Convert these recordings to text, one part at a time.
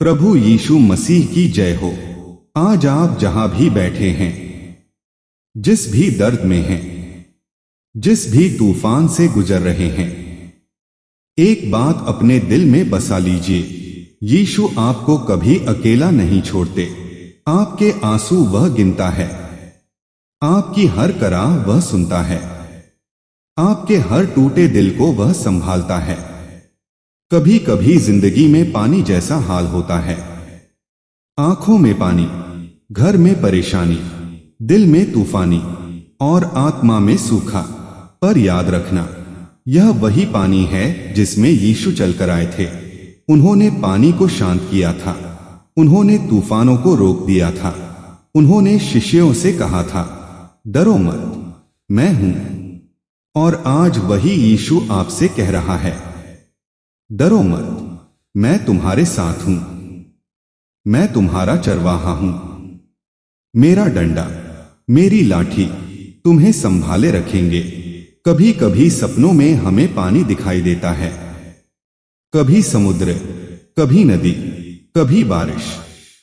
प्रभु यीशु मसीह की जय हो। आज आप जहां भी बैठे हैं, जिस भी दर्द में हैं, जिस भी तूफान से गुजर रहे हैं, एक बात अपने दिल में बसा लीजिए, यीशु आपको कभी अकेला नहीं छोड़ते। आपके आंसू वह गिनता है, आपकी हर कराह वह सुनता है, आपके हर टूटे दिल को वह संभालता है। कभी कभी जिंदगी में पानी जैसा हाल होता है, आंखों में पानी, घर में परेशानी, दिल में तूफानी और आत्मा में सूखा। पर याद रखना, यह वही पानी है जिसमें यीशु चलकर आए थे। उन्होंने पानी को शांत किया था, उन्होंने तूफानों को रोक दिया था, उन्होंने शिष्यों से कहा था, डरो मत, मैं हूं। और आज वही यीशु आपसे कह रहा है, डरो मत, मैं तुम्हारे साथ हूं, मैं तुम्हारा चरवाहा हूं। मेरा डंडा, मेरी लाठी तुम्हें संभाले रखेंगे। कभी कभी सपनों में हमें पानी दिखाई देता है, कभी समुद्र, कभी नदी, कभी बारिश,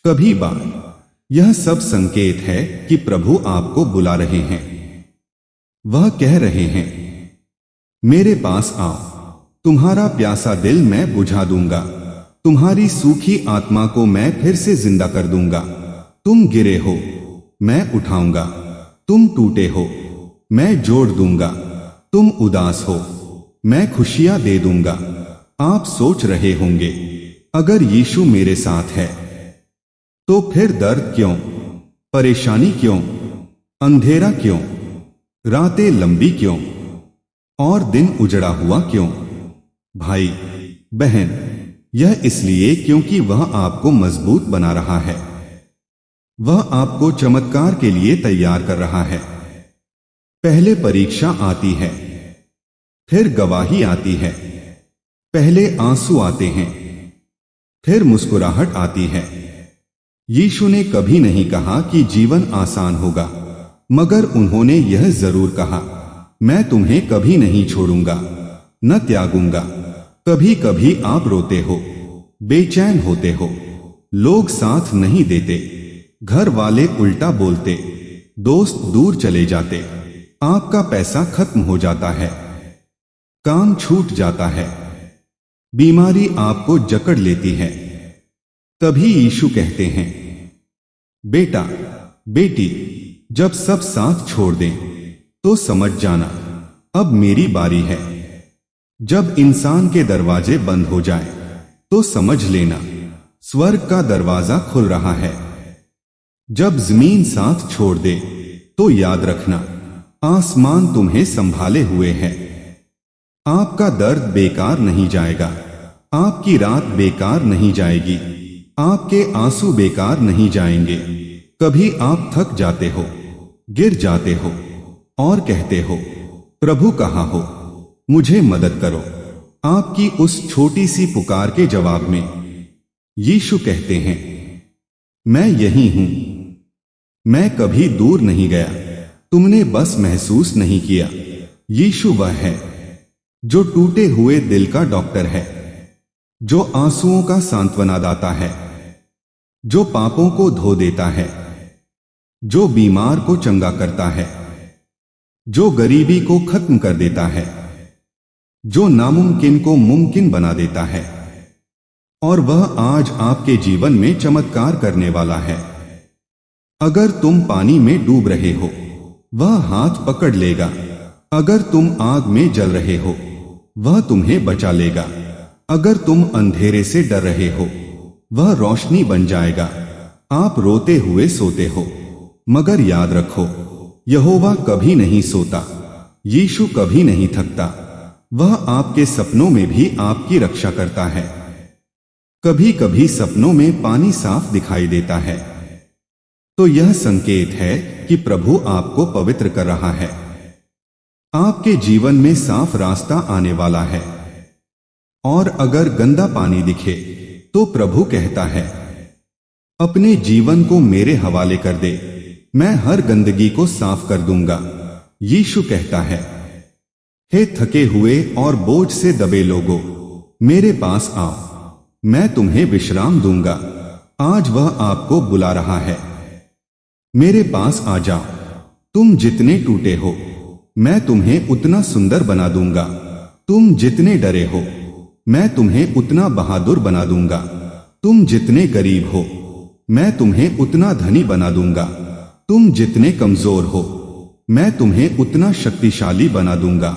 कभी बाढ़। यह सब संकेत है कि प्रभु आपको बुला रहे हैं। वह कह रहे हैं, मेरे पास आओ, तुम्हारा प्यासा दिल मैं बुझा दूंगा, तुम्हारी सूखी आत्मा को मैं फिर से जिंदा कर दूंगा। तुम गिरे हो, मैं उठाऊंगा, तुम टूटे हो, मैं जोड़ दूंगा, तुम उदास हो, मैं खुशियां दे दूंगा। आप सोच रहे होंगे, अगर यीशु मेरे साथ है तो फिर दर्द क्यों, परेशानी क्यों, अंधेरा क्यों, रातें लंबी क्यों और दिन उजड़ा हुआ क्यों? भाई बहन, यह इसलिए क्योंकि वह आपको मजबूत बना रहा है। वह आपको चमत्कार के लिए तैयार कर रहा है। पहले परीक्षा आती है, फिर गवाही आती है, पहले आंसू आते हैं, फिर मुस्कुराहट आती है। यीशु ने कभी नहीं कहा कि जीवन आसान होगा, मगर उन्होंने यह जरूर कहा, मैं तुम्हें कभी नहीं छोड़ूंगा, न त्यागूंगा। कभी कभी आप रोते हो, बेचैन होते हो, लोग साथ नहीं देते, घर वाले उल्टा बोलते, दोस्त दूर चले जाते, आपका पैसा खत्म हो जाता है, काम छूट जाता है, बीमारी आपको जकड़ लेती है। तभी यीशु कहते हैं, बेटा, बेटी, जब सब साथ छोड़ दें तो समझ जाना अब मेरी बारी है। जब इंसान के दरवाजे बंद हो जाए तो समझ लेना स्वर्ग का दरवाजा खुल रहा है। जब जमीन साथ छोड़ दे तो याद रखना आसमान तुम्हें संभाले हुए है। आपका दर्द बेकार नहीं जाएगा, आपकी रात बेकार नहीं जाएगी, आपके आंसू बेकार नहीं जाएंगे। कभी आप थक जाते हो, गिर जाते हो और कहते हो, प्रभु कहाँ हो, मुझे मदद करो। आपकी उस छोटी सी पुकार के जवाब में यीशु कहते हैं, मैं यही हूं, मैं कभी दूर नहीं गया, तुमने बस महसूस नहीं किया। यीशु वह है जो टूटे हुए दिल का डॉक्टर है, जो आंसुओं का सांत्वना दाता है, जो पापों को धो देता है, जो बीमार को चंगा करता है, जो गरीबी को खत्म कर देता है, जो नामुमकिन को मुमकिन बना देता है। और वह आज आपके जीवन में चमत्कार करने वाला है। अगर तुम पानी में डूब रहे हो, वह हाथ पकड़ लेगा। अगर तुम आग में जल रहे हो, वह तुम्हें बचा लेगा। अगर तुम अंधेरे से डर रहे हो, वह रोशनी बन जाएगा। आप रोते हुए सोते हो, मगर याद रखो, यहोवा कभी नहीं सोता, यीशु कभी नहीं थकता। वह आपके सपनों में भी आपकी रक्षा करता है। कभी कभी सपनों में पानी साफ दिखाई देता है तो यह संकेत है कि प्रभु आपको पवित्र कर रहा है। आपके जीवन में साफ रास्ता आने वाला है। और अगर गंदा पानी दिखे तो प्रभु कहता है, अपने जीवन को मेरे हवाले कर दे, मैं हर गंदगी को साफ कर दूंगा। यीशु कहता है, हे थके हुए और बोझ से दबे लोगों, मेरे पास आओ, मैं तुम्हें विश्राम दूंगा। आज वह आपको बुला रहा है। मेरे पास आ जाओ। तुम जितने टूटे हो, मैं तुम्हें उतना सुंदर बना दूंगा। तुम जितने डरे हो, मैं तुम्हें उतना बहादुर बना दूंगा। तुम जितने गरीब हो, मैं तुम्हें उतना धनी बना दूंगा। तुम जितने कमजोर हो, मैं तुम्हें उतना शक्तिशाली बना दूंगा।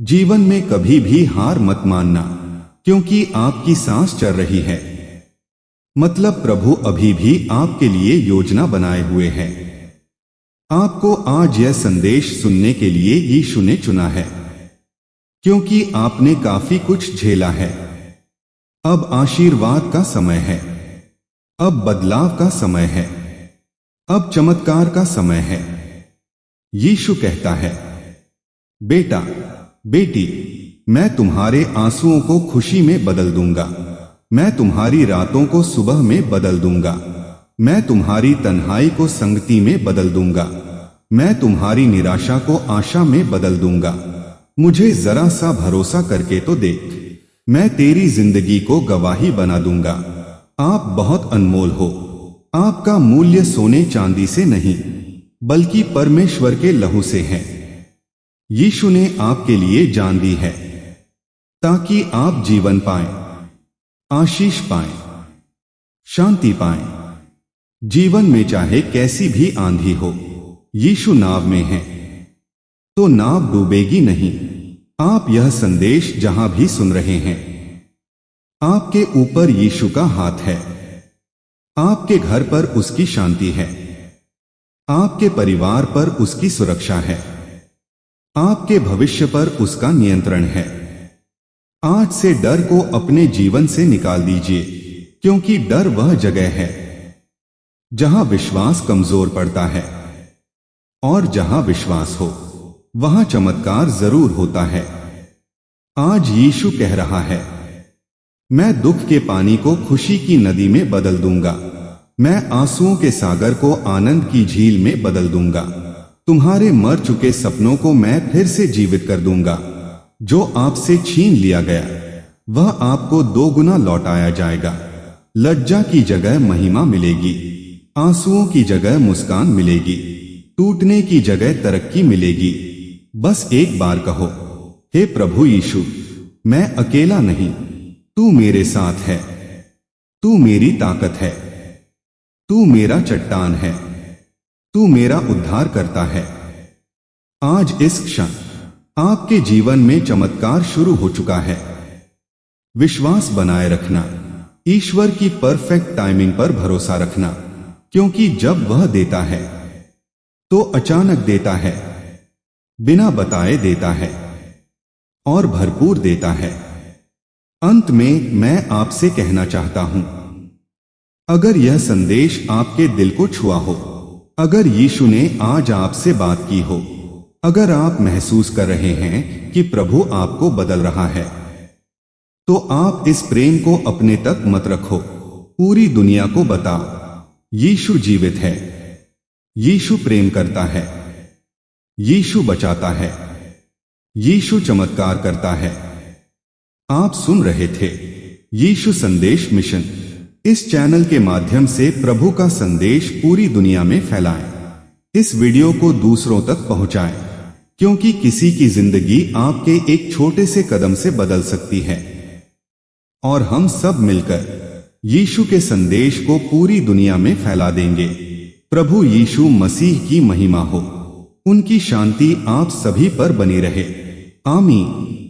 जीवन में कभी भी हार मत मानना, क्योंकि आपकी सांस चल रही है। मतलब प्रभु अभी भी आपके लिए योजना बनाए हुए हैं। आपको आज यह संदेश सुनने के लिए यीशु ने चुना है, क्योंकि आपने काफी कुछ झेला है। अब आशीर्वाद का समय है। अब बदलाव का समय है। अब चमत्कार का समय है। यीशु कहता है, बेटा, बेटी, मैं तुम्हारे आंसुओं को खुशी में बदल दूंगा। मैं तुम्हारी रातों को सुबह में बदल दूंगा। मैं तुम्हारी तन्हाई को संगति में बदल दूंगा। मैं तुम्हारी निराशा को आशा में बदल दूंगा। मुझे जरा सा भरोसा करके तो देख, मैं तेरी जिंदगी को गवाही बना दूंगा। आप बहुत अनमोल हो। आपका मूल्य सोने चांदी से नहीं, बल्कि परमेश्वर के लहू से है। यीशु ने आपके लिए जान दी है, ताकि आप जीवन पाएं, आशीष पाएं, शांति पाएं। जीवन में चाहे कैसी भी आंधी हो, यीशु नाव में है, तो नाव डूबेगी नहीं। आप यह संदेश जहां भी सुन रहे हैं, आपके ऊपर यीशु का हाथ है। आपके घर पर उसकी शांति है। आपके परिवार पर उसकी सुरक्षा है। आपके भविष्य पर उसका नियंत्रण है। आज से डर को अपने जीवन से निकाल दीजिए, क्योंकि डर वह जगह है जहां विश्वास कमजोर पड़ता है, और जहां विश्वास हो वहां चमत्कार जरूर होता है। आज यीशु कह रहा है, मैं दुख के पानी को खुशी की नदी में बदल दूंगा। मैं आंसुओं के सागर को आनंद की झील में बदल दूंगा। तुम्हारे मर चुके सपनों को मैं फिर से जीवित कर दूंगा। जो आपसे छीन लिया गया, वह आपको 2 गुना लौटाया जाएगा। लज्जा की जगह महिमा मिलेगी। आंसुओं की जगह मुस्कान मिलेगी। टूटने की जगह तरक्की मिलेगी। बस एक बार कहो, हे प्रभु यीशु, मैं अकेला नहीं, तू मेरे साथ है। तू मेरी ताकत है। तू मेरा चट्टान है। तू मेरा उद्धार करता है। आज इस क्षण आपके जीवन में चमत्कार शुरू हो चुका है। विश्वास बनाए रखना। ईश्वर की परफेक्ट टाइमिंग पर भरोसा रखना, क्योंकि जब वह देता है तो अचानक देता है, बिना बताए देता है, और भरपूर देता है। अंत में मैं आपसे कहना चाहता हूं, अगर यह संदेश आपके दिल को छुआ हो, अगर यीशु ने आज आपसे बात की हो, अगर आप महसूस कर रहे हैं कि प्रभु आपको बदल रहा है, तो आप इस प्रेम को अपने तक मत रखो। पूरी दुनिया को बताओ, यीशु जीवित है। यीशु प्रेम करता है। यीशु बचाता है। यीशु चमत्कार करता है। आप सुन रहे थे यीशु संदेश मिशन। इस चैनल के माध्यम से प्रभु का संदेश पूरी दुनिया में फैलाएं। इस वीडियो को दूसरों तक पहुंचाएं, क्योंकि किसी की जिंदगी आपके एक छोटे से कदम से बदल सकती है। और हम सब मिलकर यीशु के संदेश को पूरी दुनिया में फैला देंगे। प्रभु यीशु मसीह की महिमा हो। उनकी शांति आप सभी पर बनी रहे। आमीन।